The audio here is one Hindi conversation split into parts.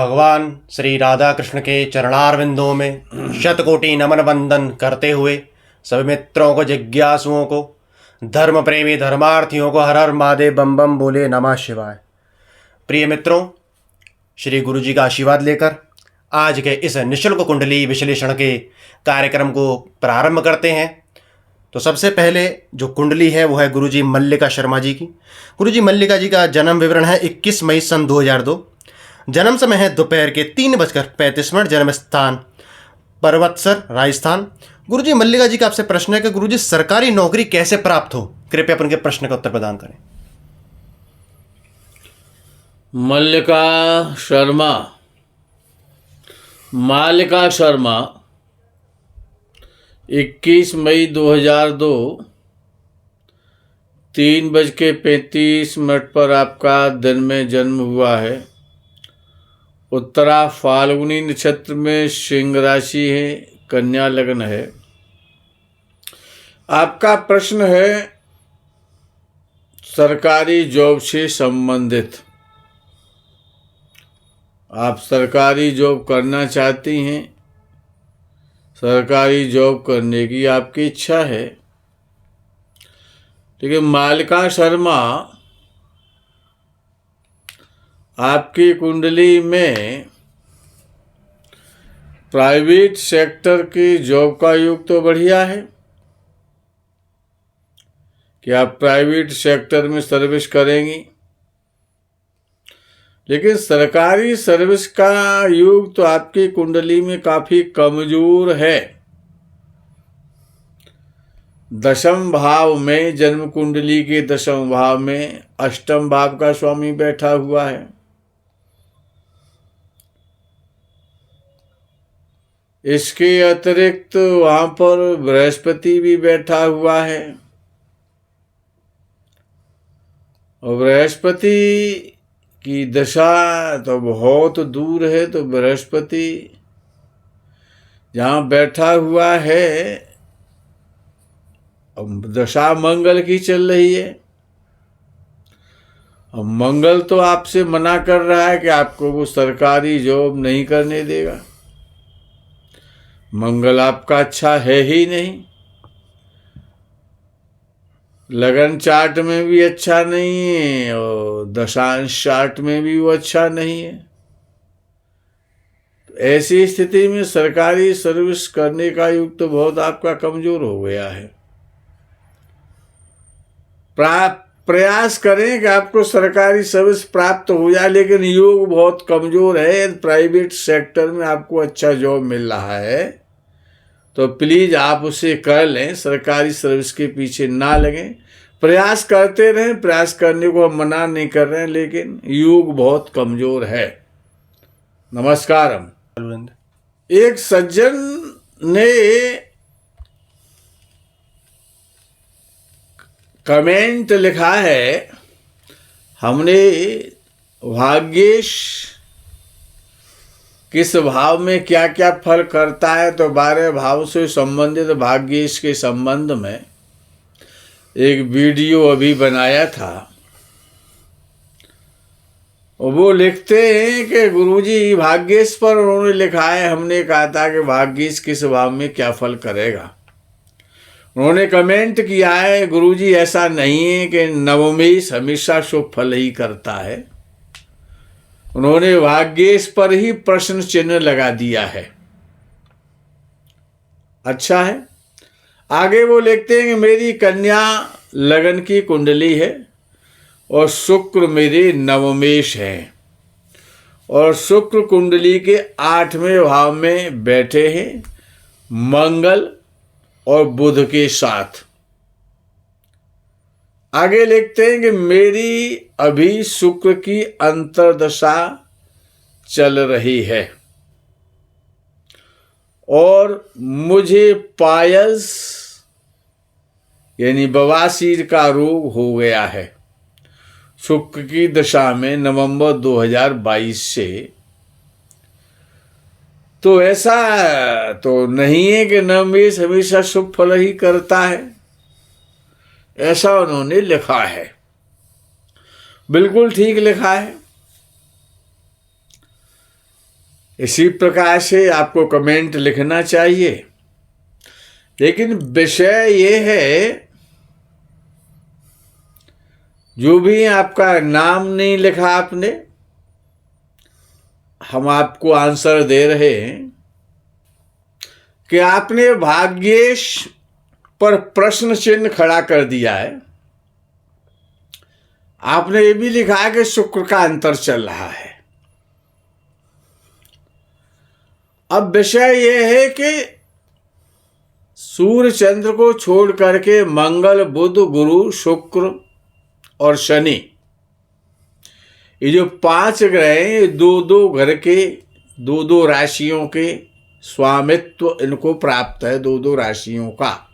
भगवान श्री राधा कृष्ण के चरणारविंदों में शतकोटि नमन वंदन करते हुए सभी मित्रों को, जिज्ञासुओं को, धर्म प्रेमी धर्मार्थियों को हर हर महादेव बम बम बोले नमः शिवाय। प्रिय मित्रों, श्री गुरु जी का आशीर्वाद लेकर आज के इस निःशुल्क कुंडली विश्लेषण के कार्यक्रम को प्रारंभ करते हैं। तो सबसे पहले जो कुंडली है वो है गुरुजी मल्लिका शर्मा जी की। गुरुजी मल्लिका जी का जन्म विवरण है 21 मई सन 2002। जन्म समय है दोपहर के 3:35। जन्म स्थान पर्वतसर, राजस्थान। गुरुजी मल्लिका जी का आपसे प्रश्न है कि गुरुजी सरकारी नौकरी कैसे प्राप्त हो? कृपया उनके प्रश्न का उत्तर प्रदान करें। मालिका शर्मा 21 मई 2002 3:35 पर आपका दिन में जन्म हुआ है। उत्तरा फाल्गुनी नक्षत्र में सिंह राशि है, कन्या लग्न है। आपका प्रश्न है सरकारी जॉब से संबंधित। आप सरकारी जॉब करना चाहती हैं, सरकारी जॉब करने की आपकी इच्छा है। लेकिन मालिका शर्मा, आपकी कुंडली में प्राइवेट सेक्टर की जॉब का योग तो बढ़िया है कि आप प्राइवेट सेक्टर में सर्विस करेंगी, लेकिन सरकारी सर्विस का योग तो आपकी कुंडली में काफी कमजोर है। दशम भाव में, जन्म कुंडली के दशम भाव में अष्टम भाव का स्वामी बैठा हुआ है। इसके अतिरिक्त वहां पर बृहस्पति भी बैठा हुआ है, और बृहस्पति की दशा तो बहुत दूर है। तो बृहस्पति जहाँ बैठा हुआ है, दशा मंगल की चल रही है। अब मंगल तो आपसे मना कर रहा है कि आपको वो सरकारी जॉब नहीं करने देगा। मंगल आपका अच्छा है ही नहीं, लगन चार्ट में भी अच्छा नहीं है और दशांश चार्ट में भी वो अच्छा नहीं है। तो ऐसी स्थिति में सरकारी सर्विस करने का योग तो बहुत आपका कमजोर हो गया है। प्रयास करें कि आपको सरकारी सर्विस प्राप्त हो जाए, लेकिन योग बहुत कमजोर है। प्राइवेट सेक्टर में आपको अच्छा जॉब मिल रहा है तो प्लीज आप उसे कर लें, सरकारी सर्विस के पीछे ना लगें। प्रयास करते रहें, प्रयास करने को हम मना नहीं कर रहे हैं, लेकिन योग बहुत कमजोर है। नमस्कारम। एक सज्जन ने कमेंट लिखा है, हमने भाग्येश किस भाव में क्या क्या फल करता है, तो 12 भाव से संबंधित भाग्येश के संबंध में एक वीडियो अभी बनाया था। वो लिखते हैं कि गुरुजी भाग्येश पर उन्होंने लिखा है, हमने कहा था कि भाग्येश किस भाव में क्या फल करेगा। उन्होंने कमेंट किया है, गुरुजी ऐसा नहीं है कि नवमेश हमेशा शुभ फल ही करता है। उन्होंने भाग्येश पर ही प्रश्न चिन्ह लगा दिया है। अच्छा है। आगे वो लिखते हैं कि मेरी कन्या लगन की कुंडली है और शुक्र मेरे नवमेश है, और शुक्र कुंडली के 8वें भाव में बैठे हैं मंगल और बुध के साथ। आगे लिखते हैं कि मेरी अभी शुक्र की अंतर्दशा चल रही है और मुझे पायल्स यानी बवासीर का रोग हो गया है शुक्र की दशा में नवंबर 2022 से। तो ऐसा तो नहीं है कि नवमेश हमेशा शुभ फल ही करता है, ऐसा उन्होंने लिखा है। बिल्कुल ठीक लिखा है। इसी प्रकार से आपको कमेंट लिखना चाहिए। लेकिन विषय ये है, जो भी आपका नाम नहीं लिखा आपने, हम आपको आंसर दे रहे हैं कि आपने भाग्येश पर प्रश्न चिन्ह खड़ा कर दिया है। आपने ये भी लिखा है कि शुक्र का अंतर चल रहा है। अब विषय यह है कि सूर्य चंद्र को छोड़ करके मंगल, बुध, गुरु, शुक्र और शनि, ये जो 5 ग्रह हैं, ये 2-2 घर के 2-2 राशियों के स्वामित्व इनको प्राप्त है, 2-2 राशियों का।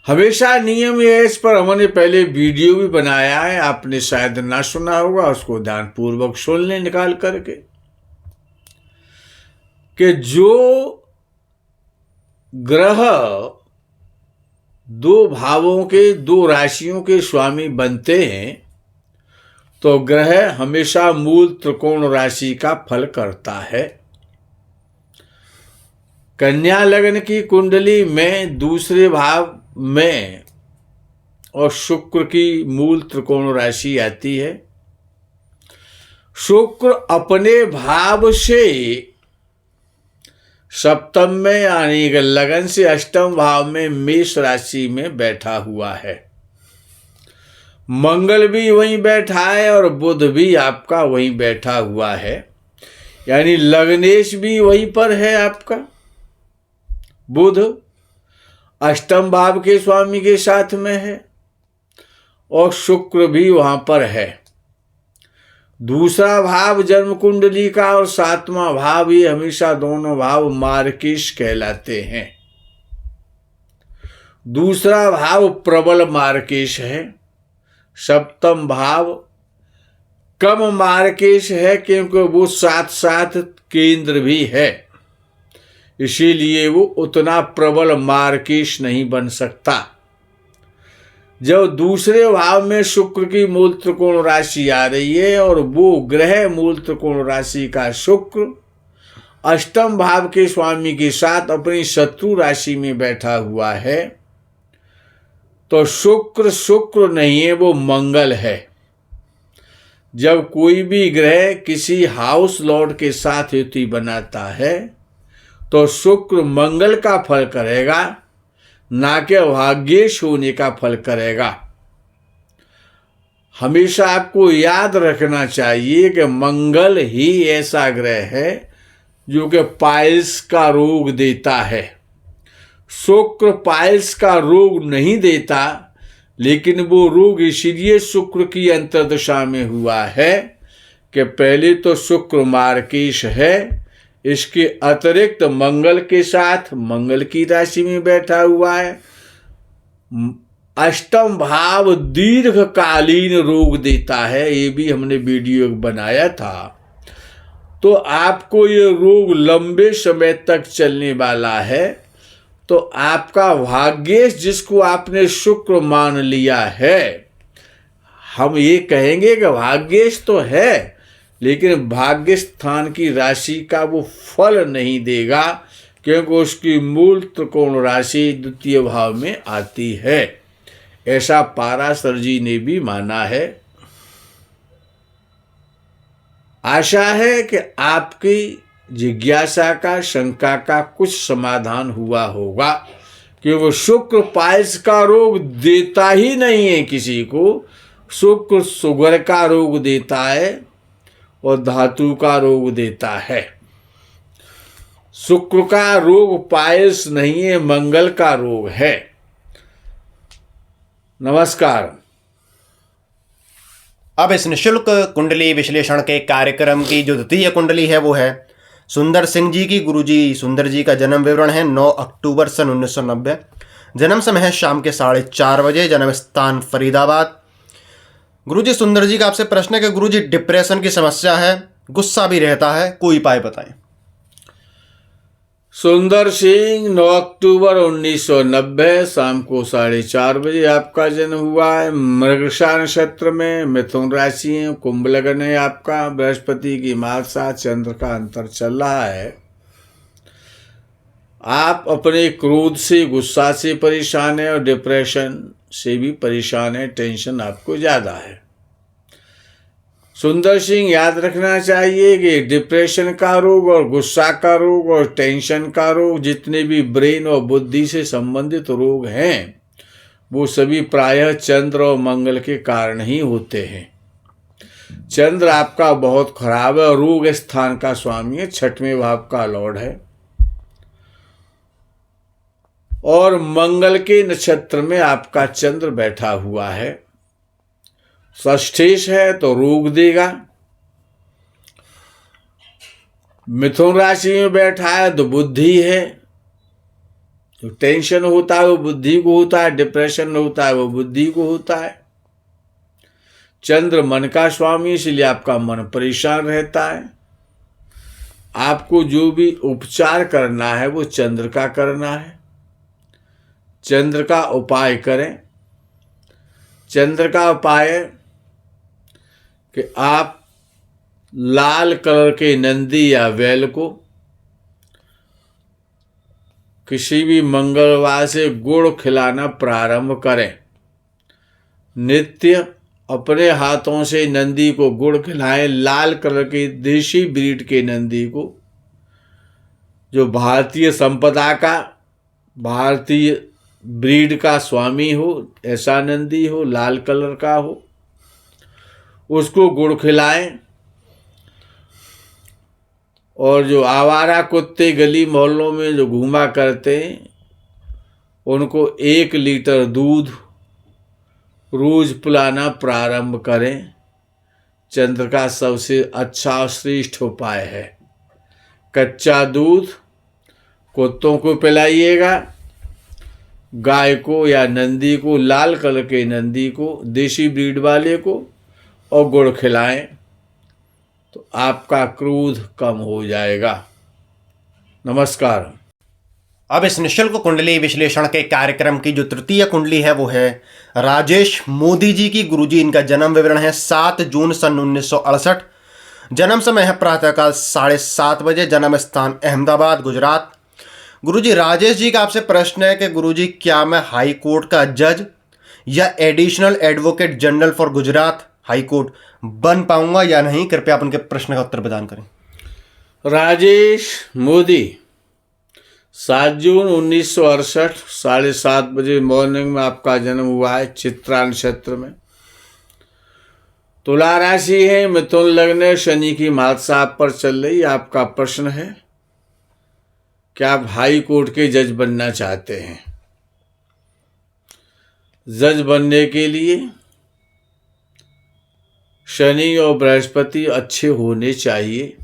हमेशा नियम ये है, इस पर हमने पहले वीडियो भी बनाया है, आपने शायद ना सुना होगा, उसको ध्यानपूर्वक सुन लें निकाल करके, कि जो ग्रह 2 भावों के 2 राशियों के स्वामी बनते हैं, तो ग्रह हमेशा मूल त्रिकोण राशि का फल करता है। कन्या लग्न की कुंडली में दूसरे भाव में और शुक्र की मूल त्रिकोण राशि आती है। शुक्र अपने भाव से सप्तम में यानी कि लगन से अष्टम भाव में मेष राशि में बैठा हुआ है। मंगल भी वहीं बैठा है और बुध भी आपका वहीं बैठा हुआ है, यानी लग्नेश भी वहीं पर है आपका बुध, अष्टम भाव के स्वामी के साथ में है, और शुक्र भी वहां पर है। दूसरा भाव जन्म कुंडली का और 7वां भाव, ये हमेशा दोनों भाव मार्केश कहलाते हैं। दूसरा भाव प्रबल मार्केश है, सप्तम भाव कम मार्केश है, क्योंकि वो साथ साथ केंद्र भी है, इसीलिए वो उतना प्रबल मार्केश नहीं बन सकता। जब दूसरे भाव में शुक्र की मूल त्रिकोण राशि आ रही है और वो ग्रह मूल त्रिकोण राशि का शुक्र अष्टम भाव के स्वामी के साथ अपनी शत्रु राशि में बैठा हुआ है, तो शुक्र नहीं है, वो मंगल है। जब कोई भी ग्रह किसी हाउस लॉर्ड के साथ युति बनाता है, तो शुक्र मंगल का फल करेगा, ना कि भाग्येश होने का फल करेगा। हमेशा आपको याद रखना चाहिए कि मंगल ही ऐसा ग्रह है जो कि पाइल्स का रोग देता है। शुक्र पाइल्स का रोग नहीं देता, लेकिन वो रोग इसीलिए शुक्र की अंतर्दशा में हुआ है कि पहले तो शुक्र मार्केश है, इसके अतिरिक्त मंगल के साथ मंगल की राशि में बैठा हुआ है। अष्टम भाव दीर्घकालीन रोग देता है, ये भी हमने वीडियो बनाया था। तो आपको ये रोग लंबे समय तक चलने वाला है, तो आपका भाग्येश जिसको आपने शुक्र मान लिया है, हम ये कहेंगे कि भाग्येश तो है, लेकिन भाग्य स्थान की राशि का वो फल नहीं देगा, क्योंकि उसकी मूल त्रिकोण राशि द्वितीय भाव में आती है। ऐसा पाराशर जी ने भी माना है। आशा है कि आपकी जिज्ञासा का, शंका का कुछ समाधान हुआ होगा, कि वो शुक्र पाइल्स का रोग देता ही नहीं है किसी को। शुक्र शुगर का रोग देता है और धातु का रोग देता है। शुक्र का रोग पाइल्स नहीं है, मंगल का रोग है। नमस्कार। अब इस निःशुल्क कुंडली विश्लेषण के कार्यक्रम की जो द्वितीय कुंडली है वो है सुंदर सिंह जी की। गुरुजी सुंदर जी का जन्म विवरण है 9 अक्टूबर सन 1990। जन्म समय है शाम के 4:30 बजे। जन्म स्थान फरीदाबाद। गुरुजी सुंदर जी का आपसे प्रश्न है कि गुरुजी डिप्रेशन की समस्या है, गुस्सा भी रहता है, कोई उपाय बताएं। सुंदर सिंह 9 अक्टूबर 1990 शाम को 4:30 बजे आपका जन्म हुआ है। मृगशा नक्षत्र में, मिथुन राशि है, कुंभ लग्न है आपका। बृहस्पति की मार्ग साथ चंद्र का अंतर चल रहा है। आप अपने क्रोध से, गुस्सा से परेशान है और डिप्रेशन से भी परेशान है। टेंशन आपको ज़्यादा है। सुंदर सिंह याद रखना चाहिए कि डिप्रेशन का रोग और गुस्सा का रोग और टेंशन का रोग, जितने भी ब्रेन और बुद्धि से संबंधित रोग हैं, वो सभी प्रायः चंद्र और मंगल के कारण ही होते हैं। चंद्र आपका बहुत खराब है और रोग स्थान का स्वामी है, 6वें भाव का लॉर्ड है और मंगल के नक्षत्र में आपका चंद्र बैठा हुआ है। षष्ठेश है तो रोग देगा। मिथुन राशि में बैठा है तो बुद्धि है। जो टेंशन होता है वो बुद्धि को होता है, डिप्रेशन होता है वो बुद्धि को होता है। चंद्र मन का स्वामी, इसलिए आपका मन परेशान रहता है। आपको जो भी उपचार करना है वो चंद्र का करना है। चंद्र का उपाय करें। चंद्र का उपाय कि आप लाल कलर के नंदी या बैल को किसी भी मंगलवार से गुड़ खिलाना प्रारंभ करें। नित्य अपने हाथों से नंदी को गुड़ खिलाएं। लाल कलर के देशी ब्रीड के नंदी को, जो भारतीय संपदा का, भारतीय ब्रीड का स्वामी हो, ऐसा नंदी हो, लाल कलर का हो, उसको गुड़ खिलाएं। और जो आवारा कुत्ते गली मोहल्लों में जो घूमा करते हैं, उनको 1 लीटर दूध रोज पिलाना प्रारंभ करें। चंद्र का सबसे अच्छा और श्रेष्ठ उपाय है। कच्चा दूध कुत्तों को पिलाइएगा, गाय को या नंदी को, लाल कलर के नंदी को, देशी ब्रीड वाले को, और गुड़ खिलाएं तो आपका क्रोध कम हो जाएगा। नमस्कार। अब इस निःशुल्क कुंडली विश्लेषण के कार्यक्रम की जो तृतीय कुंडली है वो है राजेश मोदी जी की। गुरुजी इनका जन्म विवरण है 7 जून सन 1968। जन्म समय है प्रातःकाल 7:30 बजे। जन्म स्थान अहमदाबाद, गुजरात। गुरुजी, राजेश जी का आपसे प्रश्न है कि गुरुजी, क्या मैं हाई कोर्ट का जज या additional advocate general for Gujarat high court बन पाऊंगा या नहीं? कृपया आप उनके प्रश्न का उत्तर प्रदान करें। राजेश मोदी 7 जून 1968 7:30 बजे मॉर्निंग में आपका जन्म हुआ है, चित्रा नक्षत्र में। तुला राशि है, मिथुन लग्न, शनि की महादशा आप पर चल रही। आपका प्रश्न है क्या आप हाई कोर्ट के जज बनना चाहते हैं? जज बनने के लिए शनि और बृहस्पति अच्छे होने चाहिए,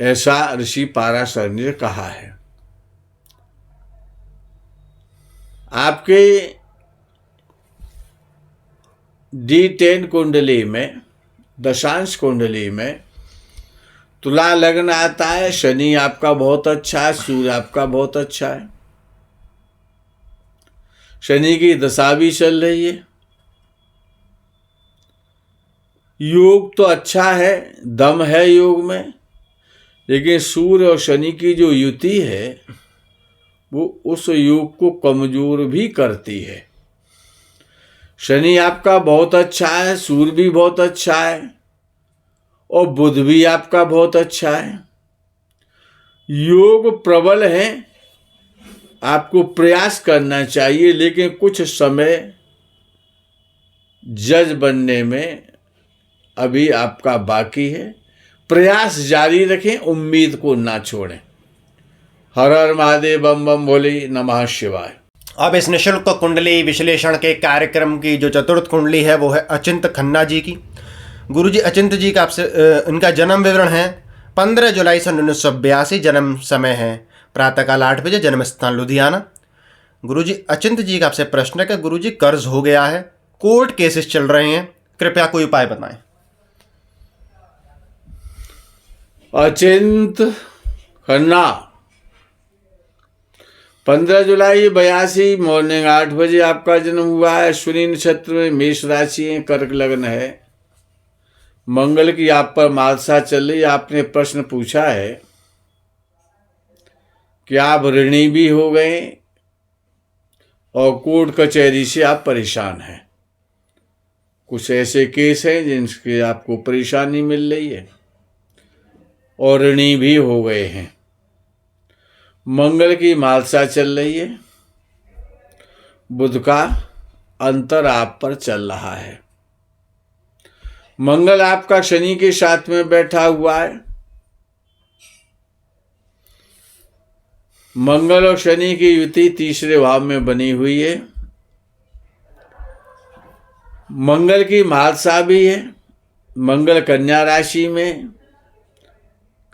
ऐसा ऋषि पाराशर ने कहा है। आपके D10 कुंडली में, दशांश कुंडली में तुला लग्न आता है। शनि आपका बहुत अच्छा है, सूर्य आपका बहुत अच्छा है। शनि की दशा भी चल रही है। योग तो अच्छा है, दम है योग में, लेकिन सूर्य और शनि की जो युति है वो उस योग को कमजोर भी करती है। शनि आपका बहुत अच्छा है, सूर्य भी बहुत अच्छा है और बुध भी आपका बहुत अच्छा है। योग प्रबल है, आपको प्रयास करना चाहिए, लेकिन कुछ समय जज बनने में अभी आपका बाकी है। प्रयास जारी रखें, उम्मीद को ना छोड़ें। हर हर महादेव, बम बम भोले, नमः शिवाय। अब इस निःशुल्क कुंडली विश्लेषण के कार्यक्रम की जो चतुर्थ कुंडली है वो है अचिंत खन्ना जी की। गुरुजी, अचिंत जी का आपसे इनका जन्म विवरण है 15 जुलाई सन 1982। जन्म समय है प्रातःकाल 8 बजे। जन्म स्थान लुधियाना। गुरुजी, अचिंत जी का आपसे प्रश्न है कि गुरुजी, कर्ज हो गया है, कोर्ट केसेस चल रहे हैं, कृपया कोई उपाय बताएं। अचिंत खन्ना 15 जुलाई 82 मॉर्निंग 8 बजे आपका जन्म हुआ है। अश्विनी नक्षत्र में, मेष राशि है, कर्क लग्न है। मंगल की आप पर मालसा चल रही। आपने प्रश्न पूछा है कि आप ऋणी भी हो गए और कोर्ट कचहरी से आप परेशान हैं। कुछ ऐसे केस हैं जिनकी आपको परेशानी मिल रही है और ऋणी भी हो गए हैं। मंगल की मालसा चल रही है। बुध का अंतर आप पर चल रहा है। मंगल आपका शनि के साथ में बैठा हुआ है। मंगल और शनि की युति तीसरे भाव में बनी हुई है। मंगल की मालसा भी है। मंगल कन्या राशि में,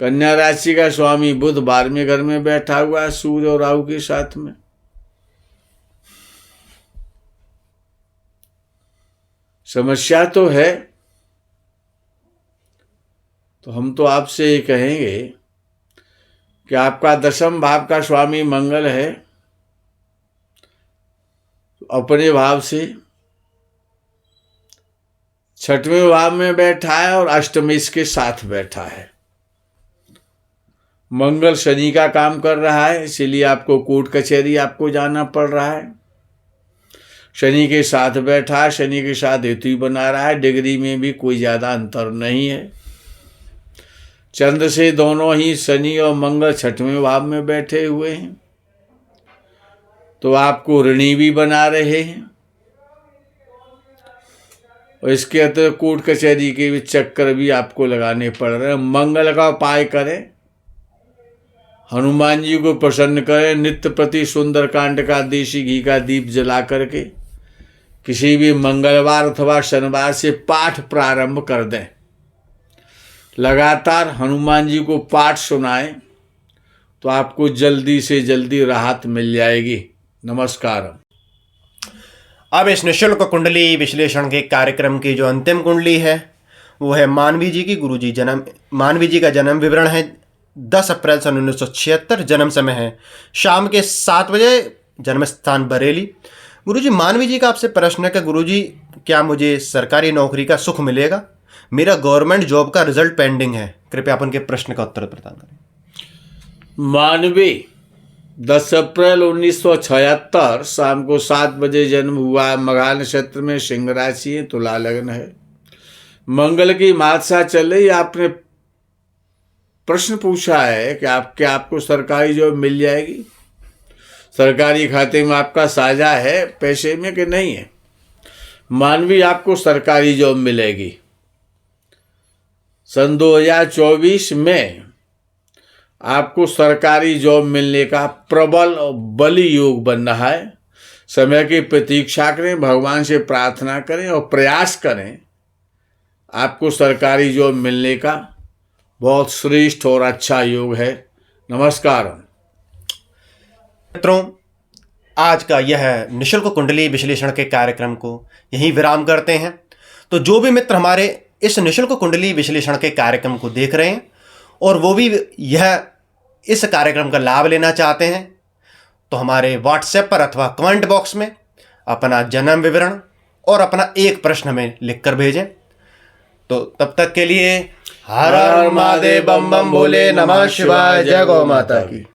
कन्या राशि का स्वामी बुध 12वें घर में बैठा हुआ है सूर्य और राहु के साथ में। समस्या तो है, तो हम तो आपसे ये कहेंगे कि आपका 10वें भाव का स्वामी मंगल है, अपने भाव से 6वें भाव में बैठा है और अष्टमी इसके साथ बैठा है। मंगल शनि का काम कर रहा है, इसीलिए आपको कोर्ट कचहरी आपको जाना पड़ रहा है। शनि के साथ बैठा है, शनि के साथ युति बना रहा है। डिग्री में भी कोई ज़्यादा अंतर नहीं है। चंद्र से दोनों ही शनि और मंगल 6वें भाव में बैठे हुए हैं, तो आपको ऋणी भी बना रहे हैं और इसके अतिरिक्त कोर्ट कचहरी के भी चक्कर भी आपको लगाने पड़ रहे हैं। मंगल का उपाय करें, हनुमान जी को प्रसन्न करें। नित्य प्रति सुंदरकांड का देसी घी का दीप जला करके किसी भी मंगलवार अथवा शनिवार से पाठ प्रारंभ कर दें। लगातार हनुमान जी को पाठ सुनाएं तो आपको जल्दी से जल्दी राहत मिल जाएगी। नमस्कार। अब इस निःशुल्क कुंडली विश्लेषण के कार्यक्रम की जो अंतिम कुंडली है वो है मानवी जी की। गुरुजी जन्म, मानवी जी का जन्म विवरण है 10 अप्रैल सन 1976। जन्म समय है शाम के 7 बजे। जन्म स्थान बरेली। गुरुजी, मानवी जी का आपसे प्रश्न है कि गुरुजी, क्या मुझे सरकारी नौकरी का सुख मिलेगा? मेरा गवर्नमेंट जॉब का रिजल्ट पेंडिंग है। कृपया आप उनके प्रश्न का उत्तर प्रदान करें। मानवी 10 अप्रैल 1976 शाम को 7 बजे जन्म हुआ है। मघा नक्षत्र में, सिंह राशि है, तुला लग्न है। मंगल की मालसा चल रही। आपने प्रश्न पूछा है कि आपको सरकारी जॉब मिल जाएगी। सरकारी खाते में आपका साझा है पैसे में कि नहीं है? मानवी, आपको सरकारी जॉब मिलेगी। सन 2024 में आपको सरकारी जॉब मिलने का प्रबल और बली योग बन रहा है। समय की प्रतीक्षा करें, भगवान से प्रार्थना करें और प्रयास करें। आपको सरकारी जॉब मिलने का बहुत श्रेष्ठ और अच्छा योग है। नमस्कार। मित्रों, आज का यह निःशुल्क कुंडली विश्लेषण के कार्यक्रम को यहीं विराम करते हैं। तो जो भी मित्र हमारे इस निःशुल्क कुंडली विश्लेषण के कार्यक्रम को देख रहे हैं और वो भी इस कार्यक्रम का लाभ लेना चाहते हैं, तो हमारे व्हाट्सएप पर अथवा कमेंट बॉक्स में अपना जन्म विवरण और अपना एक प्रश्न हमें लिखकर भेजें। तो तब तक के लिए हर हर महादेव, बम बम भोले, नमः शिवाय, जय गौ माता की।